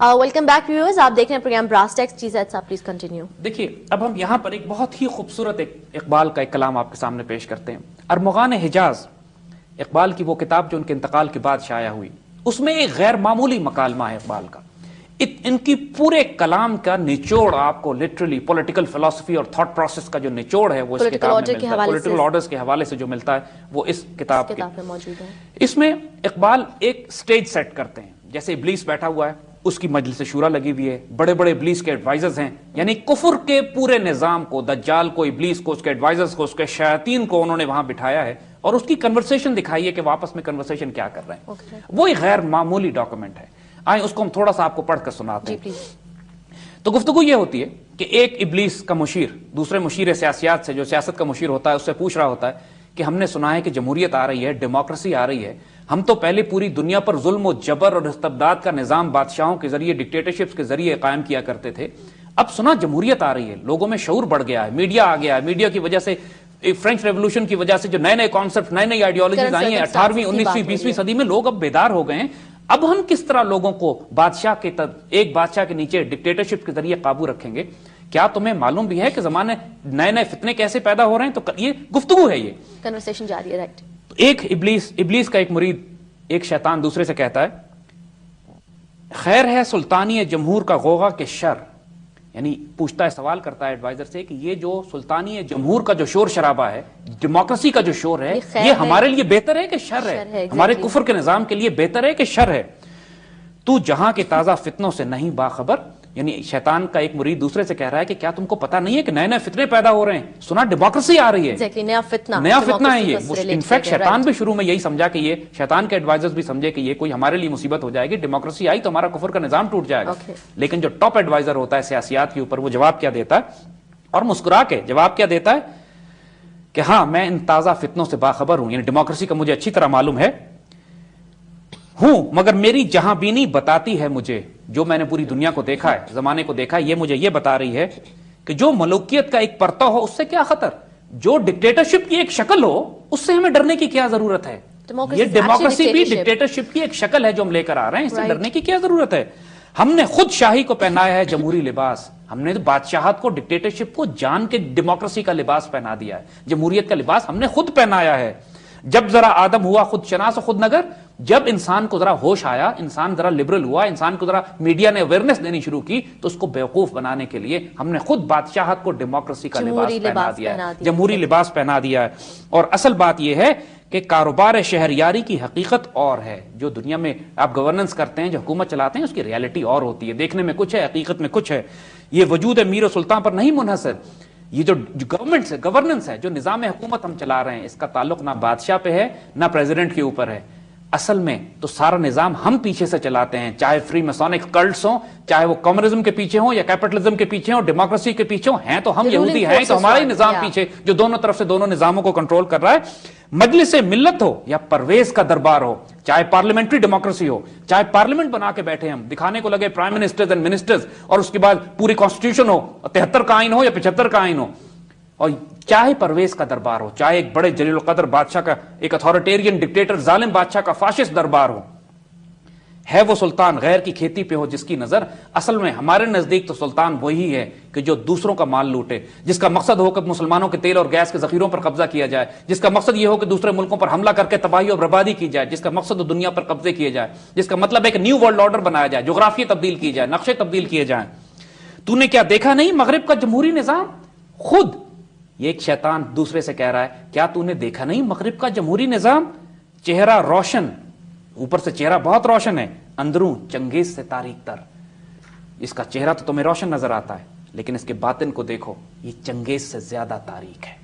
Welcome back viewers, آپ دیکھ رہے ہیں پروگرام براس ٹیکس. جی زید صاحب پلیز کنٹینیو. دیکھیے اب ہم یہاں پر ایک بہت ہی خوبصورت اقبال کا ایک کلام آپ کے سامنے پیش کرتے ہیں. ارمغان حجاز، اقبال کی وہ کتاب جو ان کے انتقال کے بعد شائع ہوئی، اس میں ایک غیر معمولی مکالمہ ہے اقبال کا. ان کی پورے کلام کا نچوڑ آپ کو لٹرلی پولیٹیکل فلسفی اور تھاٹ پروسیس کا جو نچوڑ ہے وہ اس کتاب میں ملتا ہے. پولیٹیکل آرڈرز کے حوالے سے جو ملتا ہے وہ اس کتاب میں موجود ہے. اس میں اقبال ایک سٹیج سیٹ کرتے ہیں. جیسے ابلیس بیٹھا ہوا ہے، اس کی مجلس شورا لگی ہوئی ہے، بڑے بڑے ابلیس کے ایڈوائزرز ہیں، یعنی کفر کے پورے نظام کو، دجال کو، ابلیس کو، اس کے ایڈوائزرز کو، اس کے شیاطین کو انہوں نے وہاں بٹھایا ہے اور اس کی کنورسیشن دکھائی ہے کہ وہ آپس میں کنورسیشن کیا کر رہے ہیں. وہ ایک غیر معمولی ڈاکومنٹ ہے. آئیں اس کو ہم تھوڑا سا آپ کو پڑھ کر سناتے ہیں. تو گفتگو یہ ہوتی ہے کہ ایک ابلیس کا مشیر دوسرے مشیر سیاسیات سے، جو سیاست کا مشیر ہوتا ہے، اس سے پوچھ رہا ہوتا ہے کہ ہم نے سنا ہے کہ جمہوریت آ رہی ہے، ڈیموکریسی آ رہی ہے، ہم تو پہلے پوری دنیا پر ظلم و جبر اور استبداد کا نظام بادشاہوں کے ذریعے، ڈکٹیٹرشپس کے ذریعے قائم کیا کرتے تھے، اب سنا جمہوریت آ رہی ہے، لوگوں میں شعور بڑھ گیا ہے، میڈیا آ گیا ہے، میڈیا کی وجہ سے، فرینچ ریولوشن کی وجہ سے جو نئے نئے کانسیپٹ، نئے نئی آئیڈیالوجیز آئی ہیں 18ویں 19ویں 20ویں صدی میں، لوگ اب بیدار ہو گئے ہیں. اب ہم کس طرح لوگوں کو ایک بادشاہ کے نیچے ڈکٹیٹرشپ کے ذریعے قابو رکھیں گے؟ کیا تمہیں معلوم بھی ہے کہ زمانے نئے نئے فتنے کیسے پیدا ہو رہے ہیں؟ تو یہ گفتگو ہے، یہ کنورسیشن جاری ہے. رائٹ. ایک ابلیس کا ایک مرید، ایک شیطان دوسرے سے کہتا ہے، خیر ہے سلطانی جمہور کا غوغا کے شر، یعنی پوچھتا ہے، سوال کرتا ہے ایڈوائزر سے کہ یہ جو سلطانی جمہور کا جو شور شرابہ ہے، ڈیموکریسی کا جو شور ہے، یہ ہمارے لیے بہتر ہے کہ شر ہے؟ ہمارے کفر کے نظام کے لیے بہتر ہے کہ شر ہے؟ تو جہاں کے تازہ فتنوں سے نہیں باخبر، یعنی شیطان کا ایک مرید دوسرے سے کہہ رہا ہے کہ کیا تم کو پتا نہیں ہے کہ نئے نئے فتنے پیدا ہو رہے ہیں؟ سنا ڈیموکریسی آ رہی ہے، نیا فتنہ ہے یہ. انفیکٹ شیطان بھی شروع میں یہی سمجھا کہ یہ، شیطان کے ایڈوائزرز بھی سمجھے کہ یہ کوئی ہمارے لیے مصیبت ہو جائے گی، ڈیموکریسی آئی تو ہمارا کفر کا نظام ٹوٹ جائے گا. لیکن جو ٹاپ ایڈوائزر ہوتا ہے سیاسیات کے اوپر، وہ جواب کیا دیتا ہے؟ اور مسکرا کے جواب کیا دیتا ہے کہ ہاں میں ان تازہ فتنوں سے باخبر ہوں، یعنی ڈیموکریسی کا مجھے اچھی طرح معلوم ہے ہوں، مگر میری جہاں بینی بتاتی ہے مجھے، جو میں نے پوری دنیا کو دیکھا ہے، زمانے کو دیکھا ہے، یہ مجھے یہ بتا رہی ہے کہ جو ملوکیت کا ایک پرتو ہو اس سے کیا خطر، جو ڈکٹیٹرشپ کی ایک شکل ہو اس سے ہمیں ڈرنے کی کیا ضرورت ہے؟ یہ ڈیموکریسی بھی ڈکٹیٹرشپ کی ایک شکل ہے جو ہم لے کر آ رہے ہیں، اس سے ڈرنے کی کیا ضرورت ہے؟ ہم نے خود شاہی کو پہنایا ہے جمہوری لباس، ہم نے بادشاہت کو، ڈکٹیٹرشپ کو جان کے ڈیموکریسی کا لباس پہنا دیا ہے، جمہوریت کا لباس ہم نے خود پہنایا ہے. جب ذرا آدم ہوا خود شناس و خود نگر، جب انسان کو ذرا ہوش آیا، انسان ذرا لبرل ہوا، انسان کو ذرا میڈیا نے اویئرنیس دینی شروع کی، تو اس کو بیوقوف بنانے کے لیے ہم نے خود بادشاہت کو ڈیموکریسی کا لباس پہنا دیا ہے، جمہوری لباس پہنا دیا ہے. اور اصل بات یہ ہے کہ کاروبار شہریاری کی حقیقت اور ہے. جو دنیا میں آپ گورننس کرتے ہیں، جو حکومت چلاتے ہیں، اس کی ریالٹی اور ہوتی ہے، دیکھنے میں کچھ ہے، حقیقت میں کچھ ہے. یہ وجود امیر و سلطان پر نہیں منحصر. یہ جو گورنمنٹ ہے، گورننس ہے، جو نظام حکومت ہم چلا رہے ہیں، اس کا تعلق نہ بادشاہ پہ ہے نہ پریزیڈنٹ کے اوپر ہے. اصل میں تو سارا نظام ہم پیچھے سے چلاتے ہیں، چاہے فری میسونک کلٹس ہوں، چاہے وہ کمیونزم کے پیچھے ہوں یا کیپٹلزم کے پیچھے ہوں، ڈیموکریسی کے پیچھے ہوں، ہیں تو ہم یہودی ہیں تو ہمارا ہی نظام پیچھے جو دونوں طرف سے دونوں نظاموں کو کنٹرول کر رہا ہے. مجلس ملت ہو یا پرویز کا دربار ہو، چاہے پارلیمنٹری ڈیموکریسی ہو، چاہے پارلیمنٹ بنا کے بیٹھے ہم، دکھانے کو لگے پرائم منسٹرز اینڈ منسٹرز، اور اس کے بعد پوری کانسٹیٹیوشن ہو، 73 کا آئین ہو یا 75 کا آئین ہو، اور چاہے پرویز کا دربار ہو، چاہے ایک بڑے جلیل القدر بادشاہ کا، ایک اتھارٹیرین ڈکٹیٹر ظالم بادشاہ کا فاشسٹ دربار ہو، ہے وہ سلطان غیر کی کھیتی پہ ہو جس کی نظر. اصل میں ہمارے نزدیک تو سلطان وہی ہے کہ جو دوسروں کا مال لوٹے، جس کا مقصد ہو کہ مسلمانوں کے تیل اور گیس کے ذخیروں پر قبضہ کیا جائے، جس کا مقصد یہ ہو کہ دوسرے ملکوں پر حملہ کر کے تباہی اور بربادی کی جائے، جس کا مقصد دنیا پر قبضے کیے جائے، جس کا مطلب ہے کہ نیو ورلڈ آرڈر بنایا جائے، جغرافیہ تبدیل کی جائے، نقشے تبدیل کیے جائیں. تو نے کیا دیکھا نہیں مغرب کا جمہوری نظام؟ خود یہ ایک شیطان دوسرے سے کہہ رہا ہے، کیا تو نے دیکھا نہیں مغرب کا جمہوری نظام؟ چہرہ روشن، اوپر سے چہرہ بہت روشن ہے، اندروں چنگیز سے تاریک تر. اس کا چہرہ تو تمہیں روشن نظر آتا ہے، لیکن اس کے باطن کو دیکھو، یہ چنگیز سے زیادہ تاریک ہے.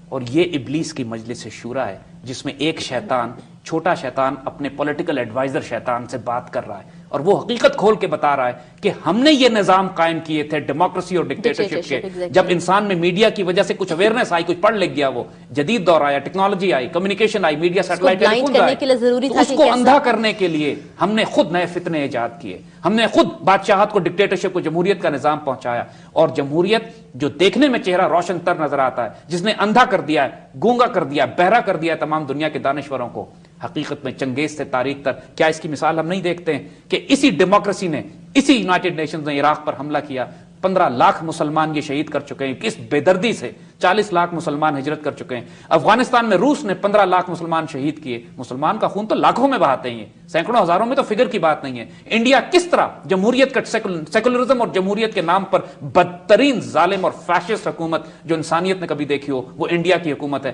اور یہ ابلیس کی مجلس شورا ہے جس میں ایک شیطان، چھوٹا شیطان، اپنے پولیٹیکل ایڈوائزر شیطان سے بات کر رہا ہے، اور وہ حقیقت کھول کے بتا رہا ہے کہ ہم نے یہ نظام قائم کیے تھے ڈیموکریسی اور ڈکٹیٹرشپ کے. جب انسان میں میڈیا کی وجہ سے کچھ اویئرنیس آئی، کچھ پڑھ لکھ گیا، وہ جدید دور آیا، technology I, communication I, media satellite telephone آئے، تو اس کو اندھا کرنے کے لیے ہم نے خود نئے فتنے ایجاد کیے، ہم نے خود بادشاہت کو، ڈکٹیٹرشپ کو جمہوریت کا نظام پہنچایا. اور جمہوریت جو دیکھنے میں چہرہ روشن تر نظر آتا ہے، جس نے اندھا کر دیا ہے، گونگا کر دیا، بہرا کر دیا تمام دنیا کے دانشوروں کو، حقیقت میں چنگیز سے تاریک تر. کیا اس کی مثال ہم نہیں دیکھتے ہیں کہ اسی ڈیموکریسی نے اسی یونائٹڈ نیشنز نے عراق پر حملہ کیا، 15 لاکھ مسلمان یہ شہید کر چکے ہیں، کس بے دردی سے 40 لاکھ مسلمان ہجرت کر چکے ہیں۔ افغانستان میں روس نے 15 لاکھ مسلمان شہید کیے، مسلمان کا خون تو لاکھوں میں بہاتے ہیں، سینکڑوں ہزاروں میں تو فگر کی بات نہیں ہے۔ انڈیا کس طرح جمہوریت کا سیکولرزم اور جمہوریت کے نام پر بدترین ظالم اور فیشسٹ حکومت جو انسانیت نے کبھی دیکھی ہو وہ انڈیا کی حکومت ہے،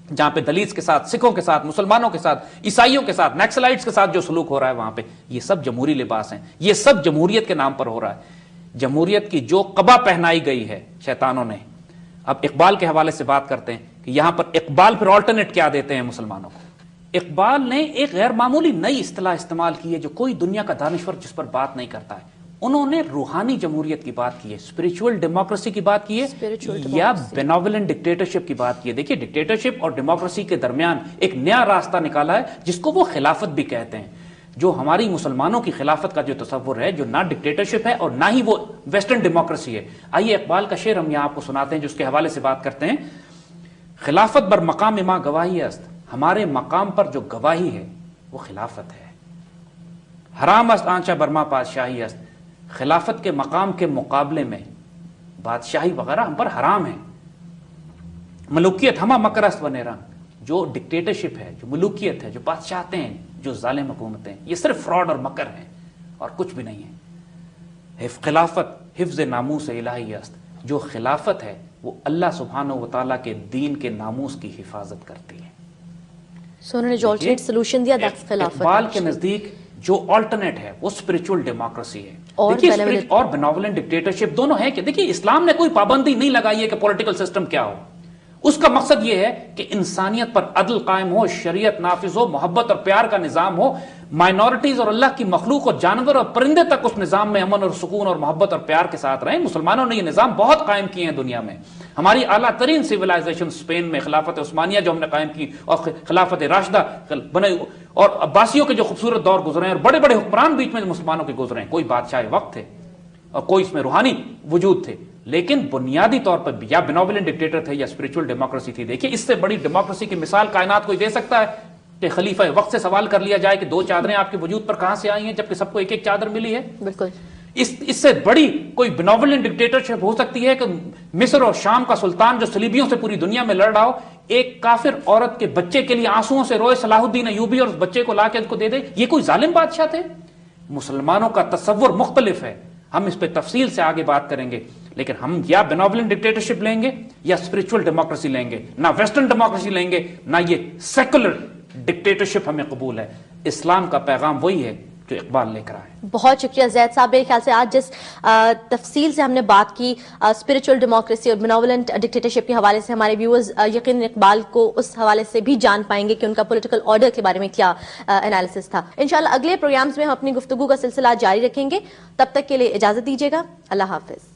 جہاں پہ دلیتس کے ساتھ، سکھوں کے ساتھ، مسلمانوں کے ساتھ، عیسائیوں کے ساتھ، نیکسلائٹس کے ساتھ جو سلوک ہو رہا ہے وہاں پہ، یہ سب جمہوری لباس ہیں، یہ سب جمہوریت کے نام پر ہو رہا ہے۔ جمہوریت کی جو قبا پہنائی گئی ہے شیطانوں نے۔ اب اقبال کے حوالے سے بات کرتے ہیں کہ یہاں پر اقبال پھر آلٹرنیٹ کیا دیتے ہیں مسلمانوں کو۔ اقبال نے ایک غیر معمولی نئی اصطلاح استعمال کی ہے جو کوئی دنیا کا دانشور جس پر بات نہیں کرتا ہے۔ انہوں نے روحانی جمہوریت کی بات کی ہے، اسپرچول ڈیموکریسی کی بات کی ہے، یا بیناولنٹ ڈکٹیٹرشپ کی بات کی ہے۔ دیکھیے ڈکٹیٹرشپ اور ڈیموکریسی کے درمیان ایک نیا راستہ نکالا ہے جس کو وہ خلافت بھی کہتے ہیں، جو ہماری مسلمانوں کی خلافت کا جو تصور ہے، جو نہ ڈکٹیٹرشپ ہے اور نہ ہی وہ ویسٹرن ڈیموکریسی ہے۔ آئیے اقبال کا شعر ہم یہاں آپ کو سناتے ہیں جو اس کے حوالے سے بات کرتے ہیں۔ خلافت بر مقام ما گواہی است، ہمارے مقام پر جو گواہی ہے وہ خلافت ہے۔ حرام است آنچہ برما بادشاہی است، خلافت کے مقام کے مقابلے میں بادشاہی وغیرہ ہم پر حرام ہے۔ ملوکیت ہما مکر است و نیران، جو ڈکٹیٹرشپ ہے، جو ملوکیت ہے، جو بادشاہتے ہیں، جو ظالم حکومتیں، یہ صرف فراڈ اور مکر ہیں اور کچھ بھی نہیں ہے۔ خلافت حفظ ناموس الہی است، جو خلافت ہے وہ اللہ سبحانہ و تعالیٰ کے دین کے ناموس کی حفاظت کرتی ہے۔ So انہوں نے جو alternate solution دیا that's خلافت۔ اقبال کے نزدیک جو آلٹرنیٹ ہے وہ اسپرچول ڈیموکریسی ہے، اور بیناولنٹ ڈکٹیٹرشپ دونوں ہے۔ کہ دیکھیے اسلام نے کوئی پابندی نہیں لگائی ہے کہ پولیٹیکل سسٹم کیا ہو، اس کا مقصد یہ ہے کہ انسانیت پر عدل قائم ہو، شریعت نافذ ہو، محبت اور پیار کا نظام ہو، مائنورٹیز اور اللہ کی مخلوق اور جانور اور پرندے تک اس نظام میں امن اور سکون اور محبت اور پیار کے ساتھ رہیں۔ مسلمانوں نے یہ نظام بہت قائم کیے ہیں دنیا میں۔ ہماری اعلیٰ ترین سویلائزیشن اسپین میں خلافت عثمانیہ جو ہم نے قائم کی، اور خلافت راشدہ بنے، اور عباسیوں کے جو خوبصورت دور گزرے ہیں، اور بڑے بڑے حکمران بیچ میں مسلمانوں کے گزرے ہیں، کوئی بادشاہ وقت تھے اور کوئی اس میں روحانی وجود تھے، لیکن بنیادی طور پر یا بیناولنٹ ڈکٹیٹر تھے یا اسپرچول ڈیموکریسی تھی۔ دیکھیے اس سے بڑی ڈیموکریسی کی مثال کائنات کوئی دے سکتا ہے کہ خلیفہ وقت سے سوال کر لیا جائے کہ 2 چادریں آپ کے وجود پر کہاں سے آئی ہیں جبکہ سب کو ایک ایک چادر ملی ہے؟ بالکل۔ اس سے بڑی کوئی بیناولنٹ ڈکٹیٹرشپ ہو سکتی ہے کہ مصر اور شام کا سلطان جو صلیبیوں سے پوری دنیا میں لڑ رہا ہو، ایک کافر عورت کے بچے کے لیے آنسوؤں سے روئے صلاح الدین ایوبی اور اس بچے کو لا کے ان کو دے دے؟ یہ کوئی ظالم بادشاہ تھے؟ مسلمانوں کا تصور مختلف ہے، ہم اس پہ تفصیل سے آگے بات کریں گے، لیکن ہم یا بیناولنٹ ڈکٹیٹرشپ لیں گے یا اسپرچول ڈیموکریسی لیں گے، نہ ویسٹرن ڈیموکریسی لیں گے نہ یہ سیکولر ڈکٹیٹرشپ ہمیں قبول ہے۔ اسلام کا پیغام وہی ہے جو اقبال لے کر آئے۔ بہت شکریہ زید صاحب، میرے خیال سے آج جس تفصیل سے ہم نے بات کی اسپرچول ڈیموکریسی اور بیناولنٹ ڈکٹیٹرشپ کے حوالے سے، ہمارے ویورز یقیناً اقبال کو اس حوالے سے بھی جان پائیں گے کہ ان کا پولیٹیکل آرڈر کے بارے میں کیا انالیسس تھا۔ انشاءاللہ اگلے پروگرامز میں ہم اپنی گفتگو کا سلسلہ جاری رکھیں گے، تب تک کے لیے اجازت دیجیے گا، اللہ حافظ۔